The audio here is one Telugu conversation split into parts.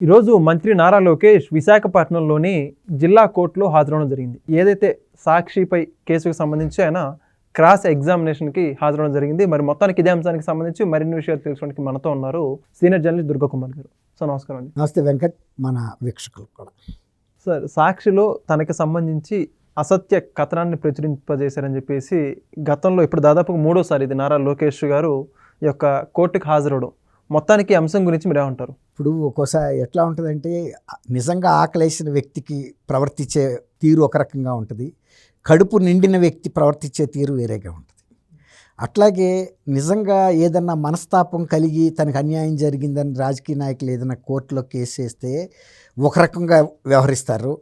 ఈరోజు మంత్రి నారా లోకేష్ విశాఖపట్నంలోని జిల్లా కోర్టులో హాజరవడం జరిగింది. ఏదైతే సాక్షిపై కేసుకు సంబంధించి ఆయన క్రాస్ ఎగ్జామినేషన్కి హాజరవడం జరిగింది. మరి మొత్తానికి ఇదే అంశానికి సంబంధించి మరిన్ని విషయాలు తెలుసుకోవడానికి మనతో ఉన్నారు సీనియర్ జర్నలిస్ట్ దుర్గాకుమార్ గారు. సార్ నమస్కారం అండి. నమస్తే వెంకట్, మన వీక్షకులు కూడా. సార్, సాక్షిలో తనకి సంబంధించి అసత్య కథనాన్ని ప్రచురింపజేశారని చెప్పేసి గతంలో ఇప్పుడు దాదాపు మూడోసారి ఇది నారా లోకేష్ గారు ఈ యొక్క కోర్టుకు హాజరవడం. మొత్తానికి అంశం గురించి మీరు ఏమంటారు? ఇప్పుడు ఒక్కోసారి ఎట్లా ఉంటుందంటే, నిజంగా ఆకలేసిన వ్యక్తికి ప్రవర్తించే తీరు ఒక రకంగా ఉంటుంది, కడుపు నిండిన వ్యక్తి ప్రవర్తించే తీరు వేరేగా ఉంటుంది. అట్లాగే నిజంగా ఏదన్నా మనస్తాపం కలిగి తనకు అన్యాయం జరిగిందని రాజకీయ నాయకులు ఏదైనా కోర్టులో కేసు వేస్తే ఒక రకంగా వ్యవహరిస్తారు.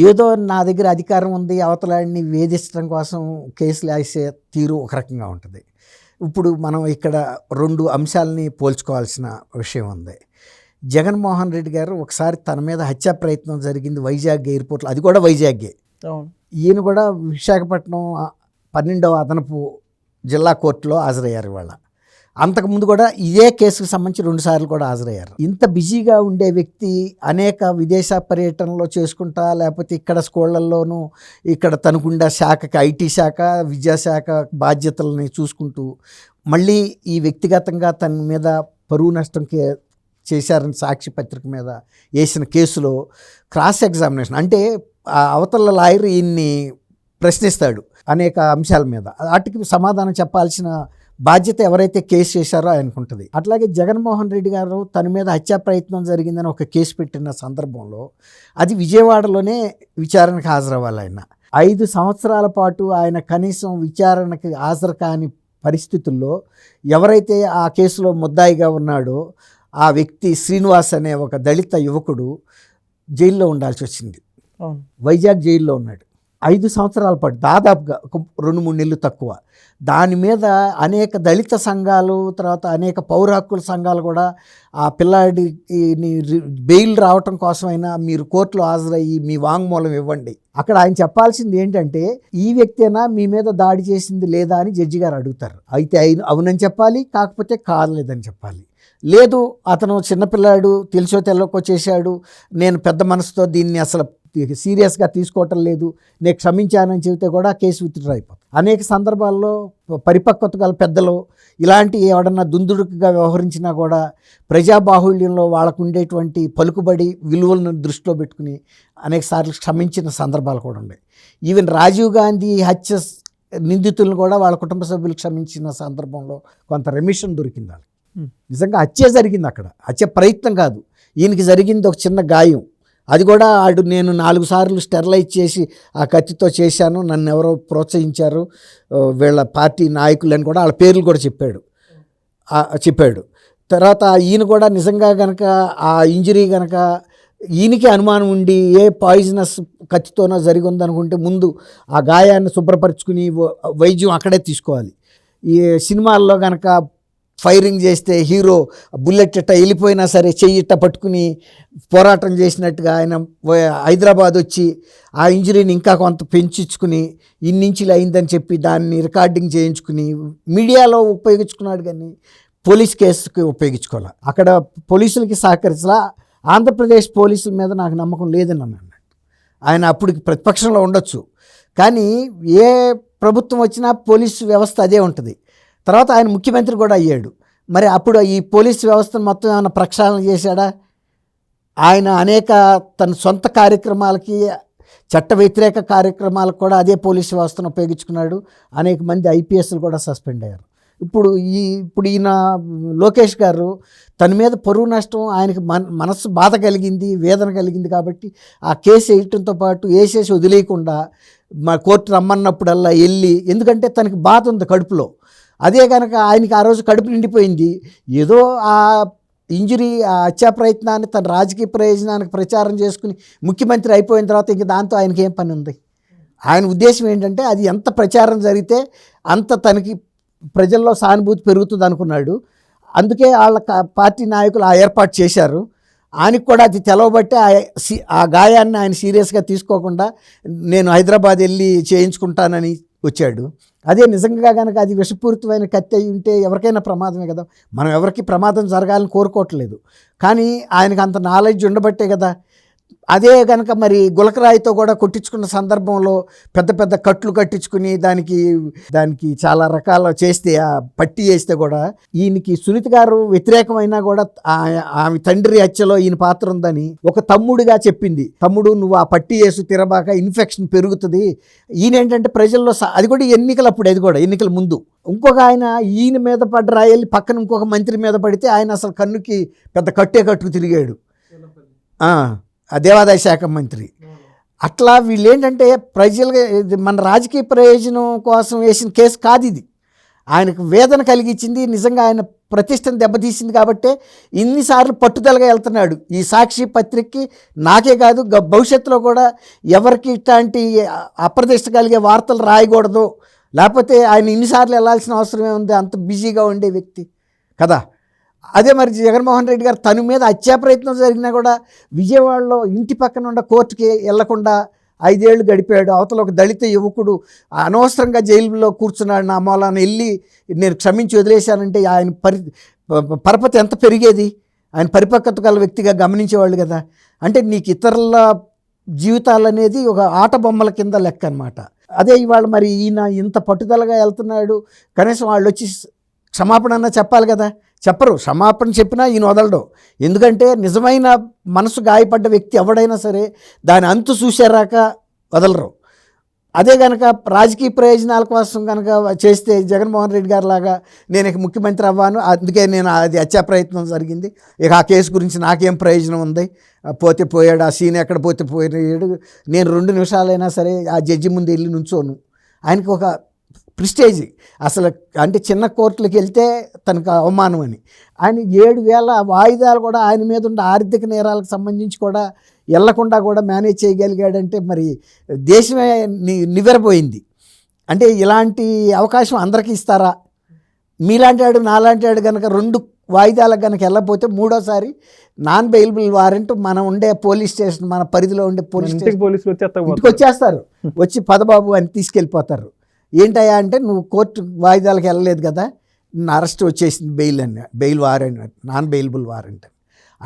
ఏదో నా దగ్గర అధికారం ఉంది, అవతలాడిని వేధించడం కోసం కేసులు వేసే తీరు ఒక రకంగా ఉంటుంది. ఇప్పుడు మనం ఇక్కడ రెండు అంశాలని పోల్చుకోవాల్సిన విషయం ఉంది. జగన్మోహన్ రెడ్డి గారు ఒకసారి తన మీద హత్యా ప్రయత్నం జరిగింది వైజాగ్ ఎయిర్పోర్ట్లో, అది కూడా వైజాగే. ఈయన కూడా విశాఖపట్నం 12వ అదనపు జిల్లా కోర్టులో హాజరయ్యారు ఇవాళ. అంతకుముందు కూడా ఇదే కేసుకు సంబంధించి 2 సార్లు కూడా హాజరయ్యారు. ఇంత బిజీగా ఉండే వ్యక్తి అనేక విదేశ పర్యటనలో చేసుకుంటా, లేకపోతే ఇక్కడ స్కూళ్ళల్లోనూ ఇక్కడ తనకుండే శాఖకి ఐటీ శాఖ, విద్యాశాఖ బాధ్యతలని చూసుకుంటూ మళ్ళీ ఈ వ్యక్తిగతంగా తన మీద పరువు నష్టం చేశారని సాక్షి పత్రిక మీద వేసిన కేసులో క్రాస్ ఎగ్జామినేషన్ అంటే అవతల లాయర్ ఈయన్ని ప్రశ్నిస్తాడు అనేక అంశాల మీద. వాటికి సమాధానం చెప్పాల్సిన బాధ్యత ఎవరైతే కేసు చేశారో ఆయనకుంటుంది. అట్లాగే జగన్మోహన్ రెడ్డి గారు తన మీద హత్యా ప్రయత్నం జరిగిందని ఒక కేసు పెట్టిన సందర్భంలో అది విజయవాడలోనే విచారణకు హాజరవ్వాలి. ఆయన 5 సంవత్సరాల పాటు ఆయన కనీసం విచారణకి హాజరు కాని పరిస్థితుల్లో ఎవరైతే ఆ కేసులో ముద్దాయిగా ఉన్నాడో ఆ వ్యక్తి శ్రీనివాస్ అనే ఒక దళిత యువకుడు జైల్లో ఉండాల్సి వచ్చింది. వైజాగ్ జైల్లో ఉన్నాడు 5 సంవత్సరాల పాటు, దాదాపుగా ఒక 2-3 నెలలు తక్కువ. దాని మీద అనేక దళిత సంఘాలు, తర్వాత అనేక పౌర హక్కుల సంఘాలు కూడా ఆ పిల్లాడిని బెయిల్ రావటం కోసమైనా మీరు కోర్టులో హాజరయ్యి మీ వాంగ్మూలం ఇవ్వండి. అక్కడ ఆయన చెప్పాల్సింది ఏంటంటే, ఈ వ్యక్తేనా మీ మీద దాడి చేసింది లేదా అని జడ్జి గారు అడుగుతారు. అయితే అవునని చెప్పాలి, కాకపోతే కాలేదని చెప్పాలి. లేదు అతను చిన్నపిల్లాడు తెలుసో తెల్లకో చేశాడు, నేను పెద్ద మనసుతో దీన్ని అసలు సీరియస్గా తీసుకోవటం లేదు, నేను క్షమించానని చెబితే కూడా కేసు విత్డ్రా అయిపోతుంది. అనేక సందర్భాల్లో పరిపక్వత గల పెద్దలు ఇలాంటి ఎవడన్నా దుందుడుకుగా వ్యవహరించినా కూడా ప్రజాబాహుళ్యంలో వాళ్ళకు ఉండేటువంటి పలుకుబడి విలువలను దృష్టిలో పెట్టుకుని అనేక సార్లు క్షమించిన సందర్భాలు కూడా ఉన్నాయి. ఈవెన్ రాజీవ్ గాంధీ హత్య నిందితులను కూడా వాళ్ళ కుటుంబ సభ్యులు క్షమించిన సందర్భంలో కొంత రెమిషన్ దొరికింది. నిజంగా హత్య జరిగింది, అక్కడ హత్య ప్రయత్నం కాదు, ఈయనకి జరిగింది ఒక చిన్న గాయం. అది కూడా నేను 4 సార్లు స్టెరిలైజ్ చేసి ఆ కత్తితో చేశాను, నన్ను ఎవరో ప్రోత్సహించారు వీళ్ళ పార్టీ నాయకులు అని కూడా వాళ్ళ పేర్లు కూడా చెప్పాడు. తర్వాత ఈయన కూడా నిజంగా గనక ఆ ఇంజరీ గనక ఈయనకి అనుమానం ఉండి ఏ పాయిజనస్ కత్తితోనో జరిగి ఉందనుకుంటే ముందు ఆ గాయాన్ని శుభ్రపరచుకుని వైద్యం అక్కడే తీసుకోవాలి. ఈ సినిమాల్లో గనక ఫైరింగ్ చేస్తే హీరో బుల్లెట్ ఇట్ట వెళ్ళిపోయినా సరే చెయ్యి ఇట్ట పట్టుకుని పోరాటం చేసినట్టుగా ఆయన హైదరాబాద్ వచ్చి ఆ ఇంజరీని ఇంకా కొంత పెంచుకుని ఇన్నించులు అయిందని చెప్పి దాన్ని రికార్డింగ్ చేయించుకుని మీడియాలో ఉపయోగించుకున్నాడు, కానీ పోలీస్ కేసుకి ఉపయోగించుకోవాలి. అక్కడ పోలీసులకి సహకరించలా. ఆంధ్రప్రదేశ్ పోలీసుల మీద నాకు నమ్మకం లేదని అన్నాడు ఆయన. అప్పుడు ప్రతిపక్షంలో ఉండొచ్చు, కానీ ఏ ప్రభుత్వం వచ్చినా పోలీసు వ్యవస్థ అదే ఉంటుంది. తర్వాత ఆయన ముఖ్యమంత్రి కూడా అయ్యాడు. మరి అప్పుడు ఈ పోలీసు వ్యవస్థను మొత్తం ఏమైనా ప్రక్షాళన చేశాడా? ఆయన అనేక తన సొంత కార్యక్రమాలకి, చట్ట వ్యతిరేక కార్యక్రమాలకు కూడా అదే పోలీసు వ్యవస్థను ఉపయోగించుకున్నాడు. అనేక మంది ఐపీఎస్లు కూడా సస్పెండ్ అయ్యారు. ఇప్పుడు ఈయన లోకేష్ గారు తన మీద పరువు నష్టం, ఆయనకి మనస్సు బాధ కలిగింది, వేదన కలిగింది కాబట్టి ఆ కేసు వేయటంతో పాటు వేసేసి వదిలేయకుండా మా కోర్టు రమ్మన్నప్పుడల్లా వెళ్ళి, ఎందుకంటే తనకి బాధ ఉంది కడుపులో. అదే కనుక ఆయనకి ఆ రోజు కడుపు నిండిపోయింది, ఏదో ఆ ఇంజరీ ఆ హత్యా ప్రయత్నాన్ని తన రాజకీయ ప్రయోజనానికి ప్రచారం చేసుకుని ముఖ్యమంత్రి అయిపోయిన తర్వాత ఇంక దాంతో ఆయనకి ఏం పని ఉంది? ఆయన ఉద్దేశం ఏంటంటే అది ఎంత ప్రచారం జరిగితే అంత తనకి ప్రజల్లో సానుభూతి పెరుగుతుంది అనుకున్నాడు. అందుకే వాళ్ళ పార్టీ నాయకులు ఆ ఏర్పాటు చేశారు. ఆయనకు కూడా అది తెలవబట్టే ఆ గాయాన్ని ఆయన సీరియస్గా తీసుకోకుండా నేను హైదరాబాద్ వెళ్ళి చేయించుకుంటానని వచ్చాడు. అదే నిజంగా కనుక అది విషపూరితమైన కత్తి అయి ఉంటే ఎవరికైనా ప్రమాదమే కదా. మనం ఎవరికి ప్రమాదం జరగాలని కోరుకోవట్లేదు, కానీ ఆయనకు అంత నాలెడ్జ్ ఉండబట్టే కదా. అదే కనుక మరి గులకరాయితో కూడా కొట్టించుకున్న సందర్భంలో పెద్ద పెద్ద కట్లు కట్టించుకుని దానికి చాలా రకాల చేస్తే, ఆ పట్టి చేస్తే కూడా ఈయనకి సునీత గారు వ్యతిరేకమైనా కూడా ఆమె తండ్రి హత్యలో ఈయన పాత్ర ఉందని ఒక తమ్ముడిగా చెప్పింది. తమ్ముడు నువ్వు ఆ పట్టి వేసి తిరబాక ఇన్ఫెక్షన్ పెరుగుతుంది. ఈయన ఏంటంటే ప్రజల్లో అది కూడా ఎన్నికలప్పుడు, అది కూడా ఎన్నికల ముందు ఇంకొక ఆయన ఈయన మీద పడ్డ రాయల్ని పక్కన ఇంకొక మంత్రి మీద పడితే ఆయన అసలు కన్నుకి పెద్ద కట్టుకు తిరిగాడు, ఆ దేవాదాయ శాఖ మంత్రి. అట్లా వీళ్ళు ఏంటంటే ప్రజలుగా మన రాజకీయ ప్రయోజనం కోసం వేసిన కేసు కాదు ఇది. ఆయనకు వేదన కలిగించింది, నిజంగా ఆయన ప్రతిష్టను దెబ్బతీసింది కాబట్టే ఇన్నిసార్లు పట్టుదలగా వెళ్తున్నాడు. ఈ సాక్షి పత్రికకి నాకే కాదు, భవిష్యత్తులో కూడా ఎవరికి ఇట్లాంటి అప్రతిష్ట కలిగే వార్తలు రాయకూడదు, లేకపోతే ఆయన ఇన్నిసార్లు వెళ్ళాల్సిన అవసరమే ఉంది, అంత బిజీగా ఉండే వ్యక్తి కదా. అదే మరి జగన్మోహన్ రెడ్డి గారు తన మీద హత్యా ప్రయత్నం జరిగినా కూడా విజయవాడలో ఇంటి పక్కన ఉన్న కోర్టుకి వెళ్లకుండా 5 ఏళ్ళు గడిపాడు. అవతల ఒక దళిత యువకుడు అనవసరంగా జైలులో కూర్చున్నాడు, నా మూలాన వెళ్ళి నేను క్షమించి వదిలేశానంటే ఆయన పరపతి ఎంత పెరిగేది. ఆయన పరిపక్వత గల వ్యక్తిగా గమనించేవాళ్ళు కదా. అంటే నీకు ఇతరుల జీవితాలు అనేది ఒక ఆట బొమ్మల కింద లెక్క అనమాట. అదే ఇవాళ మరి ఈయన ఇంత పట్టుదలగా వెళ్తున్నాడు, కనీసం వాళ్ళు వచ్చి క్షమాపణ అన్నా చెప్పాలి కదా. చెప్పరు. క్షమాపణ చెప్పినా ఈయన వదలడు. ఎందుకంటే నిజమైన మనసు గాయపడ్డ వ్యక్తి ఎవడైనా సరే దాని అంతు చూసేరాక వదలరు. అదే కనుక రాజకీయ ప్రయోజనాల కోసం కనుక చేస్తే జగన్మోహన్ రెడ్డి గారి లాగా నేను ఇక ముఖ్యమంత్రి అవ్వాను, అందుకే నేను అది హత్యా ప్రయత్నం జరిగింది, ఇక ఆ కేసు గురించి నాకేం ప్రయోజనం ఉంది, పోతే పోయాడు, ఆ సీన్ ఎక్కడ పోతే పోయాడు, నేను 2 నిమిషాలైనా సరే ఆ జడ్జి ముందు వెళ్ళి నుంచోను. ఆయనకు ఒక ప్రిస్టేజ్ అసలు, అంటే చిన్న కోర్టులకు వెళ్తే తనకు అవమానం అని. ఆయన 7,000 వాయిదాలు కూడా ఆయన మీద ఉన్న ఆర్థిక నేరాలకు సంబంధించి కూడా వెళ్లకుండా కూడా మేనేజ్ చేయగలిగాడంటే మరి దేశమే నివ్వెరపోయింది. అంటే ఇలాంటి అవకాశం అందరికీ ఇస్తారా? మీలాంటి వాడు నాలాంటి వాడు కనుక 2 వాయిదాలకు కనుక వెళ్ళకపోతే మూడోసారి నాన్ బెయిలబుల్ వారెంట్ మనం ఉండే పోలీస్ స్టేషన్, మన పరిధిలో ఉండే పోలీస్ స్టేషన్ ఇంటికి వచ్చేస్తారు, వచ్చి పదబాబు అని తీసుకెళ్ళిపోతారు. ఏంటయ్యా అంటే నువ్వు కోర్టు వాయిదాలకు వెళ్ళలేదు కదా, నా అరెస్ట్ వచ్చేసింది, bail warrant, non bailable warrant.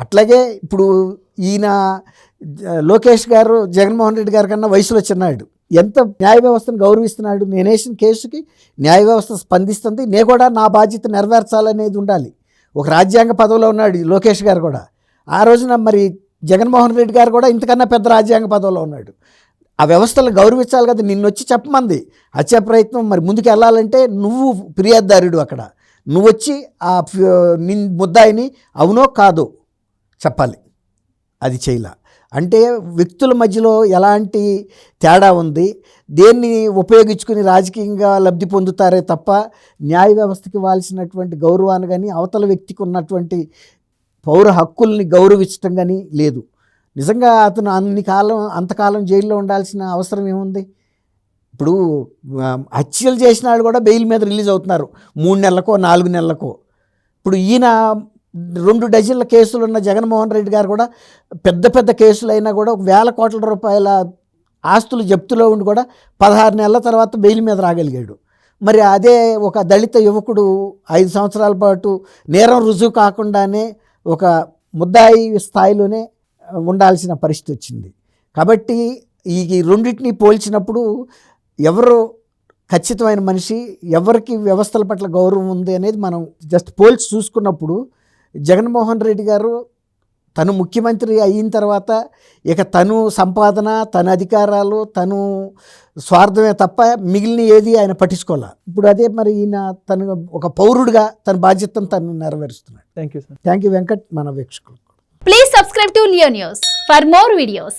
అట్లాగే ఇప్పుడు ఈయన లోకేష్ గారు జగన్మోహన్ రెడ్డి గారి కన్నా వయసులో చిన్నాడు, ఎంత న్యాయ వ్యవస్థను గౌరవిస్తున్నాడు. నేనేసిన కేసుకి న్యాయ వ్యవస్థ స్పందిస్తుంది, నేను కూడా నా బాధ్యత నెరవేర్చాలనేది ఉండాలి. ఒక రాజ్యాంగ పదవిలో ఉన్నాడు లోకేష్ గారు కూడా. ఆ రోజున మరి జగన్మోహన్ రెడ్డి గారు కూడా ఇంతకన్నా పెద్ద రాజ్యాంగ పదవిలో ఉన్నాడు. ఆ వ్యవస్థలు గౌరవించాలి కదా. నిన్ను వచ్చి చెప్పమంది హత్యా ప్రయత్నం మరి ముందుకు వెళ్ళాలంటే నువ్వు ఫిర్యాదుదారుడు, అక్కడ నువ్వు వచ్చి ఆ ముద్దాయిని అవునో కాదో చెప్పాలి. అది చేయలే అంటే వ్యక్తుల మధ్యలో ఎలాంటి తేడా ఉంది, దేన్ని ఉపయోగించుకుని రాజకీయంగా లబ్ధి పొందుతారే తప్ప న్యాయ వ్యవస్థకి ఇవ్వాల్సినటువంటి గౌరవాన్ని కానీ అవతల వ్యక్తికి ఉన్నటువంటి పౌర హక్కుల్ని గౌరవించడం కానీ లేదు. నిజంగా అతను అంతకాలం జైల్లో ఉండాల్సిన అవసరం ఏముంది? ఇప్పుడు హత్యలు చేసిన వాళ్ళు కూడా బెయిల్ మీద రిలీజ్ అవుతున్నారు 3 నెలలకో 4 నెలలకో. ఇప్పుడు ఈయన 2 డజన్ల కేసులు ఉన్న జగన్మోహన్ రెడ్డి గారు కూడా పెద్ద పెద్ద కేసులైనా కూడా 1,000 కోట్ల రూపాయల ఆస్తులు జప్తులో ఉండి కూడా 16 నెలల తర్వాత బెయిల్ మీద రాగలిగాడు. మరి అదే ఒక దళిత యువకుడు 5 సంవత్సరాల పాటు నేరం రుజువు కాకుండానే ఒక ముద్దాయి స్థాయిలోనే ఉండాల్సిన పరిస్థితి వచ్చింది. కాబట్టి ఈ రెండింటిని పోల్చినప్పుడు ఎవరు ఖచ్చితమైన మనిషి, ఎవరికి వ్యవస్థల పట్ల గౌరవం ఉంది అనేది మనం జస్ట్ పోల్చి చూసుకున్నప్పుడు జగన్మోహన్ రెడ్డి గారు తను ముఖ్యమంత్రి అయిన తర్వాత ఇక తను సంపాదన, తన అధికారాలు, తను స్వార్థమే తప్ప మిగిలిన ఏది ఆయన పట్టించుకోవాలి. ఇప్పుడు అదే మరి ఈయన తను ఒక పౌరుడిగా తన బాధ్యతను తను నెరవేరుస్తున్నాడు. Thank you sir. Thank you Venkat, మన వీక్షకులు. Please subscribe to Leo News for more videos.